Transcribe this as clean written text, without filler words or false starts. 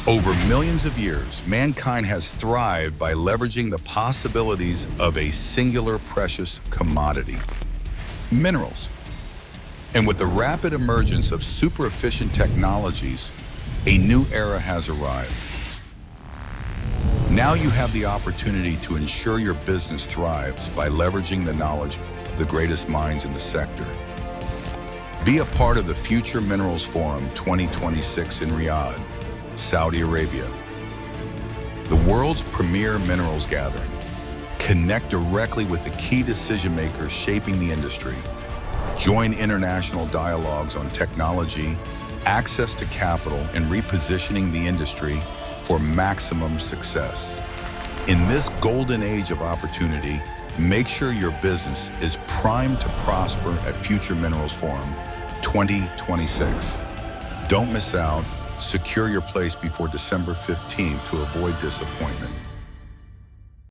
Over millions of years, mankind has thrived by leveraging the possibilities of a singular precious commodity, minerals. And with the rapid emergence of super efficient technologies, a new era has arrived. Now you have the opportunity to ensure your business thrives by leveraging the knowledge of the greatest minds in the sector. Be a part of the Future Minerals Forum 2026 in Riyadh, Saudi Arabia. The world's premier minerals gathering. Connect directly with the key decision makers shaping the industry. Join international dialogues on technology, access to capital, and repositioning the industry for maximum success. In this golden age of opportunity, make sure your business is primed to prosper at Future Minerals Forum 2026. Don't miss out. Secure your place before December 15th to avoid disappointment.